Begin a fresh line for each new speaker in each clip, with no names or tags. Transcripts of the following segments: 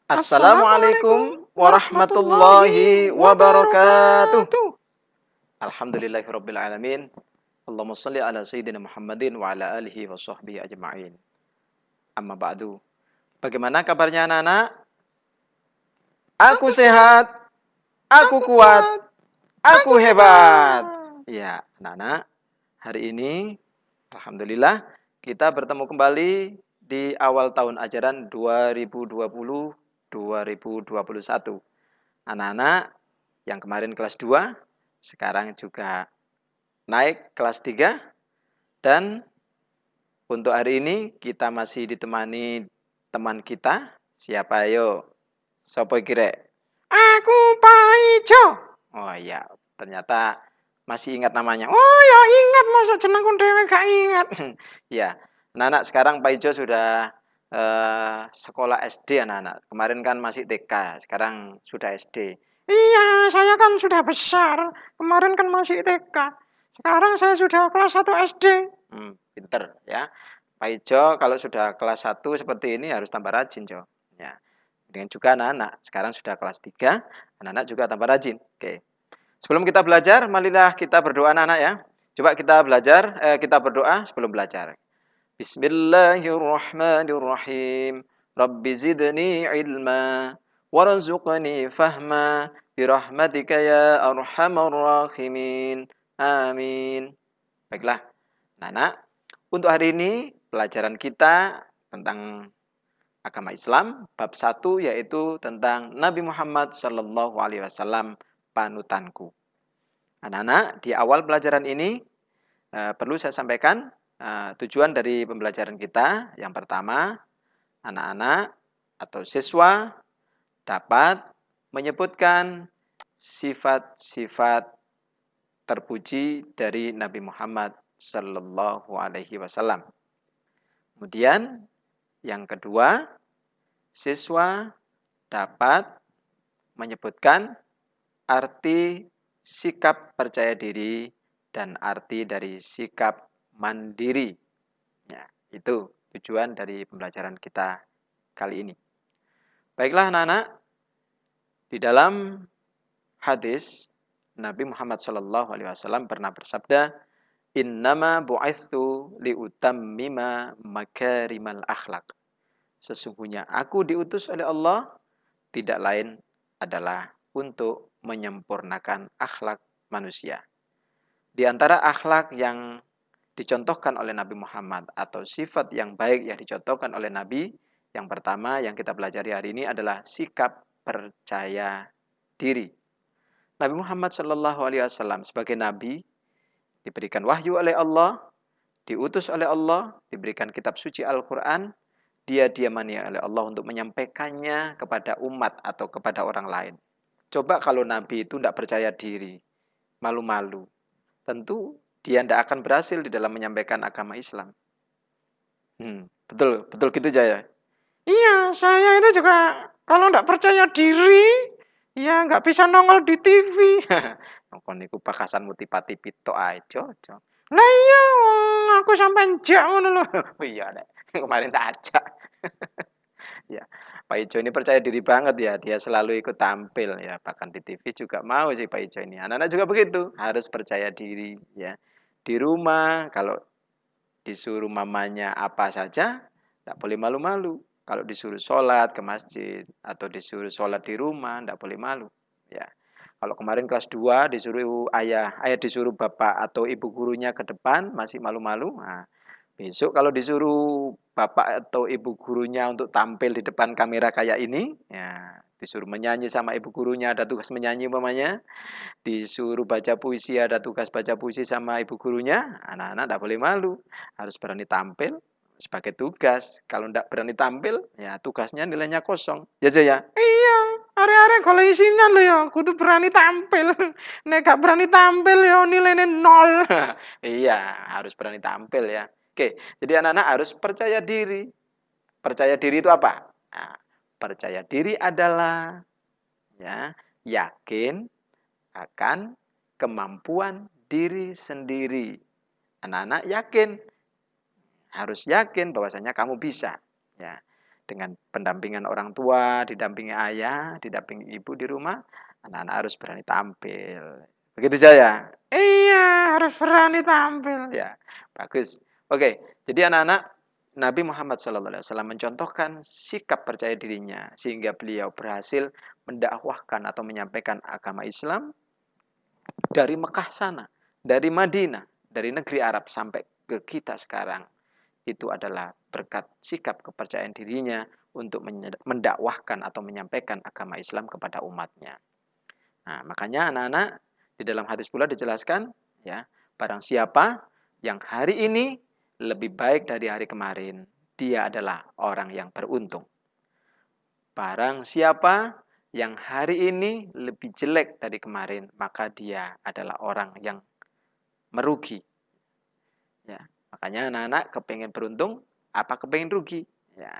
Assalamualaikum warahmatullahi wabarakatuh. Alhamdulillahirabbil alamin. Allahumma shalli ala sayyidina Muhammadin wa ala alihi wa sahbihi ajma'in. Amma ba'du. Bagaimana kabarnya anak-anak? Aku sehat, aku kuat, aku hebat. Ya, anak-anak, hari ini alhamdulillah kita bertemu kembali di awal tahun ajaran 2020-2021. Anak-anak yang kemarin kelas 2, sekarang juga naik kelas 3. Dan untuk hari ini kita masih ditemani teman kita. Siapa ayo? Sopo kira? Aku Pak Ijo. Oh iya, ternyata masih ingat namanya. Oh ya ingat, masa jenengku dhewe gak ingat. Ya, anak-anak sekarang Pak Ijo sudah sekolah SD anak-anak. Kemarin kan masih TK, sekarang sudah SD. Iya, saya kan sudah besar. Kemarin kan masih TK. Sekarang saya sudah kelas 1 SD. Pinter ya. Pak Ijo kalau sudah kelas 1 seperti ini harus tambah rajin, Jo. Ya. Dengan juga anak-anak, sekarang sudah kelas 3, anak-anak juga tambah rajin. Oke. Sebelum kita belajar, marilah kita berdoa anak-anak ya. Coba kita belajar, kita berdoa sebelum belajar. Bismillahirrahmanirrahim. Rabbi zidni ilma warzuqni fahma birahmatika ya arhamar rahimin. Amin. Baiklah, anak-anak, untuk hari ini pelajaran kita tentang agama Islam bab 1 yaitu tentang Nabi Muhammad Shallallahu alaihi wasallam, panutanku. Anak-anak, di awal pelajaran ini perlu saya sampaikan tujuan dari pembelajaran kita. Yang pertama, anak-anak atau siswa dapat menyebutkan sifat-sifat terpuji dari Nabi Muhammad Sallallahu alaihi wasallam. Kemudian yang kedua, siswa dapat menyebutkan arti sikap percaya diri dan arti dari sikap mandiri. Ya, itu tujuan dari pembelajaran kita kali ini. Baiklah anak-anak, di dalam hadis Nabi Muhammad SAW pernah bersabda, Innama bu'ithu liutammima makarimal akhlak. Sesungguhnya aku diutus oleh Allah tidak lain adalah untuk menyempurnakan akhlak manusia. Di antara akhlak yang dicontohkan oleh Nabi Muhammad atau sifat yang baik yang dicontohkan oleh Nabi, yang pertama yang kita pelajari hari ini adalah sikap percaya diri. Nabi Muhammad SAW sebagai Nabi diberikan wahyu oleh Allah, diutus oleh Allah, diberikan kitab suci Al-Quran, dia diamani oleh Allah untuk menyampaikannya kepada umat atau kepada orang lain. Coba kalau Nabi itu tidak percaya diri, malu-malu, tentu dia tidak akan berhasil di dalam menyampaikan agama Islam. Betul gitu Jaya? Iya, saya itu juga kalau tidak percaya diri, ya nggak bisa nongol di TV. Kon niku bakasan tipe-tipe tok aja. Lah iya, aku sampai jak ngono lho. Oh iya nek kemarin tak ajak. Ya, Pak Ijo ini percaya diri banget ya, dia selalu ikut tampil ya, bahkan di TV juga mau sih Pak Ijo ini. Anak-anak juga begitu, harus percaya diri ya. Di rumah kalau disuruh mamanya apa saja, tidak boleh malu-malu. Kalau disuruh sholat ke masjid atau disuruh sholat di rumah, tidak boleh malu. Ya, kalau kemarin kelas 2 disuruh ayah disuruh bapak atau ibu gurunya ke depan masih malu-malu. Nah, besok kalau disuruh bapak atau ibu gurunya untuk tampil di depan kamera kayak ini, ya disuruh menyanyi sama ibu gurunya, ada tugas menyanyi umpamanya, disuruh baca puisi, ada tugas baca puisi sama ibu gurunya, anak-anak tidak boleh malu, harus berani tampil sebagai tugas. Kalau tidak berani tampil, ya tugasnya nilainya kosong. Ya aja ya. Iya, are-are kalau isinya lo ya, kudu berani tampil. Nek gak berani tampil ya nilainya 0. Iya, harus berani tampil ya. Oke, jadi anak-anak harus percaya diri. Percaya diri itu apa? Nah, percaya diri adalah ya yakin akan kemampuan diri sendiri. Anak-anak yakin, harus yakin bahwasanya kamu bisa. Ya, Dengan pendampingan orang tua, didampingi ayah, didampingi ibu di rumah, anak-anak harus berani tampil. Begitu Jaya? Iya, harus berani tampil. Ya, bagus. Oke, jadi anak-anak, Nabi Muhammad SAW mencontohkan sikap percaya dirinya sehingga beliau berhasil mendakwahkan atau menyampaikan agama Islam dari Mekah sana, dari Madinah, dari negeri Arab sampai ke kita sekarang. Itu adalah berkat sikap kepercayaan dirinya untuk mendakwahkan atau menyampaikan agama Islam kepada umatnya. Nah, makanya anak-anak di dalam hadis pula dijelaskan, ya, barang siapa yang hari ini lebih baik dari hari kemarin, dia adalah orang yang beruntung. Barang siapa yang hari ini lebih jelek dari kemarin, maka dia adalah orang yang merugi. Ya, makanya anak-anak kepengen beruntung, apa kepengen rugi? Ya,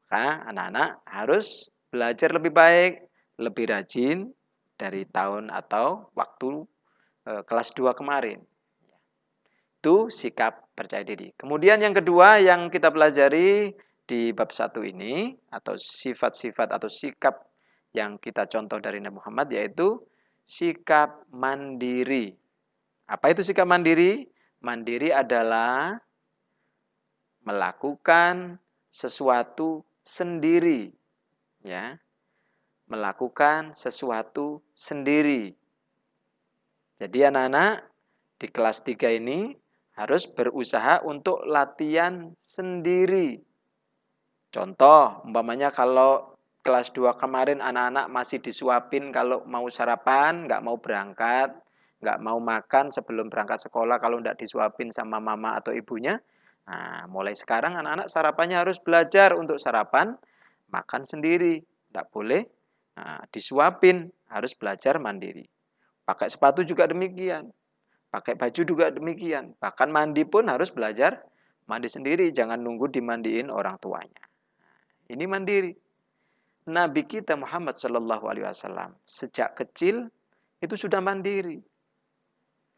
maka anak-anak harus belajar lebih baik, lebih rajin dari tahun atau waktu kelas 2 kemarin. Itu sikap percaya diri. Kemudian yang kedua yang kita pelajari di bab 1 ini, atau sifat-sifat atau sikap yang kita contoh dari Nabi Muhammad, yaitu sikap mandiri. Apa itu sikap mandiri? Mandiri adalah melakukan sesuatu sendiri, ya. Melakukan sesuatu sendiri. Jadi anak-anak di kelas 3 ini harus berusaha untuk latihan sendiri. Contoh, umpamanya kalau kelas 2 kemarin anak-anak masih disuapin kalau mau sarapan, nggak mau berangkat, nggak mau makan sebelum berangkat sekolah kalau nggak disuapin sama mama atau ibunya. Nah, mulai sekarang anak-anak sarapannya harus belajar untuk sarapan, makan sendiri. Nggak boleh disuapin, harus belajar mandiri. Pakai sepatu juga demikian. Pakai baju juga demikian. Bahkan mandi pun harus belajar mandi sendiri. Jangan nunggu dimandiin orang tuanya. Ini mandiri. Nabi kita Muhammad SAW sejak kecil itu sudah mandiri.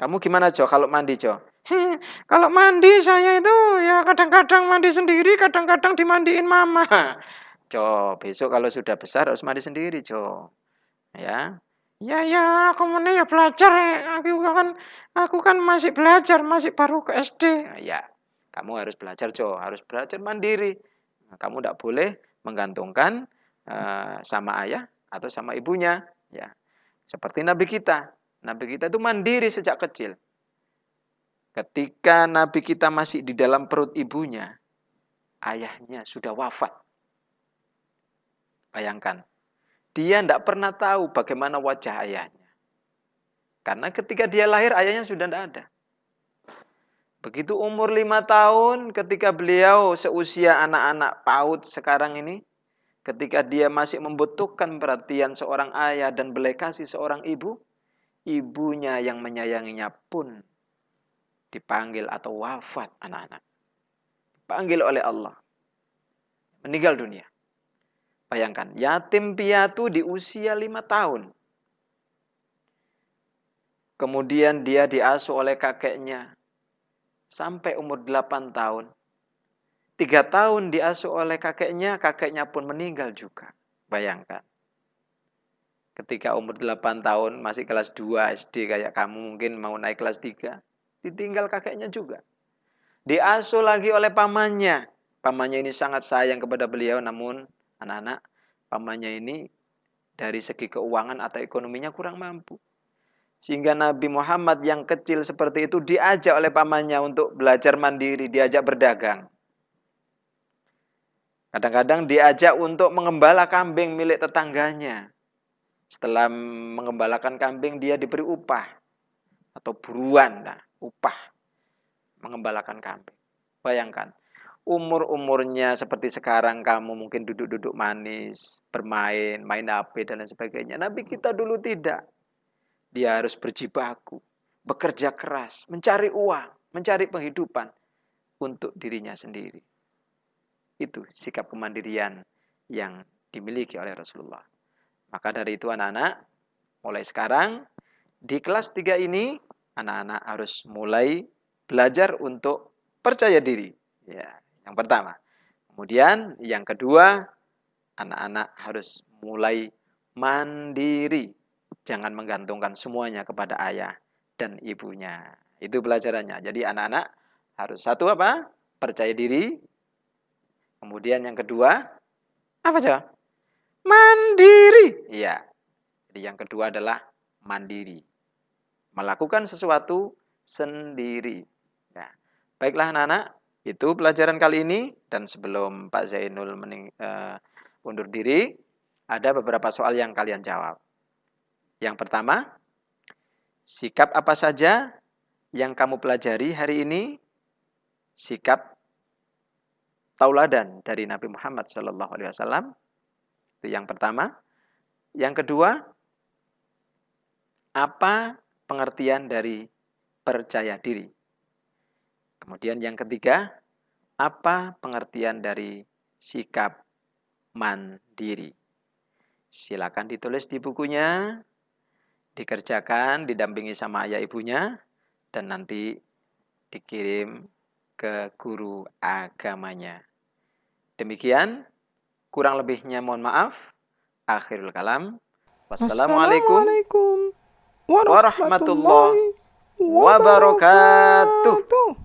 Kamu gimana Jo kalau mandi Jo? Kalau mandi saya itu ya kadang-kadang mandi sendiri, kadang-kadang dimandiin mama. Jo, besok kalau sudah besar harus mandi sendiri Jo. Ya. Ya, aku mana ya belajar. Aku kan masih belajar, masih baru ke SD. Nah, ya, kamu harus belajar Jo, harus belajar mandiri. Nah, kamu tidak boleh menggantungkan sama ayah atau sama ibunya. Ya, seperti Nabi kita. Nabi kita itu mandiri sejak kecil. Ketika Nabi kita masih di dalam perut ibunya, ayahnya sudah wafat. Bayangkan, dia tidak pernah tahu bagaimana wajah ayahnya. Karena ketika dia lahir, ayahnya sudah tidak ada. Begitu umur 5 tahun, ketika beliau seusia anak-anak PAUD sekarang ini, ketika dia masih membutuhkan perhatian seorang ayah dan belas kasih seorang ibu, ibunya yang menyayanginya pun dipanggil atau wafat anak-anak. Dipanggil oleh Allah. Meninggal dunia. Bayangkan, yatim piatu di usia 5 tahun. Kemudian dia diasuh oleh kakeknya sampai umur 8 tahun. 3 tahun diasuh oleh kakeknya pun meninggal juga. Bayangkan. Ketika umur 8 tahun, masih kelas 2 SD kayak kamu mungkin mau naik kelas 3. Ditinggal kakeknya juga. Diasuh lagi oleh pamannya. Pamannya ini sangat sayang kepada beliau, namun anak-anak, pamannya ini dari segi keuangan atau ekonominya kurang mampu. Sehingga Nabi Muhammad yang kecil seperti itu diajak oleh pamannya untuk belajar mandiri, diajak berdagang. Kadang-kadang diajak untuk mengembala kambing milik tetangganya. Setelah mengembalakan kambing, dia diberi upah atau buruan, upah mengembalakan kambing. Bayangkan, umur-umurnya seperti sekarang kamu mungkin duduk-duduk manis, bermain, main HP dan lain sebagainya. Nabi kita dulu tidak. Dia harus berjibaku, bekerja keras, mencari uang, mencari penghidupan untuk dirinya sendiri. Itu sikap kemandirian yang dimiliki oleh Rasulullah. Maka dari itu anak-anak, mulai sekarang di kelas 3 ini, anak-anak harus mulai belajar untuk percaya diri. Ya, yang pertama. Kemudian yang kedua, anak-anak harus mulai mandiri. Jangan menggantungkan semuanya kepada ayah dan ibunya. Itu pelajarannya. Jadi anak-anak harus satu apa? Percaya diri. Kemudian yang kedua, apa coba? Mandiri. Iya. Jadi yang kedua adalah mandiri. Melakukan sesuatu sendiri. Ya. Baiklah anak-anak, itu pelajaran kali ini. Dan sebelum Pak Zainul undur diri, ada beberapa soal yang kalian jawab. Yang pertama, sikap apa saja yang kamu pelajari hari ini? Sikap tauladan dari Nabi Muhammad SAW. Itu yang pertama. Yang kedua, apa pengertian dari percaya diri? Kemudian yang ketiga, apa pengertian dari sikap mandiri? Silakan ditulis di bukunya, dikerjakan, didampingi sama ayah ibunya, dan nanti dikirim ke guru agamanya. Demikian, kurang lebihnya mohon maaf. Akhirul kalam. Wassalamualaikum
Assalamualaikum
warahmatullahi
warahmatullahi
wabarakatuh.
wabarakatuh.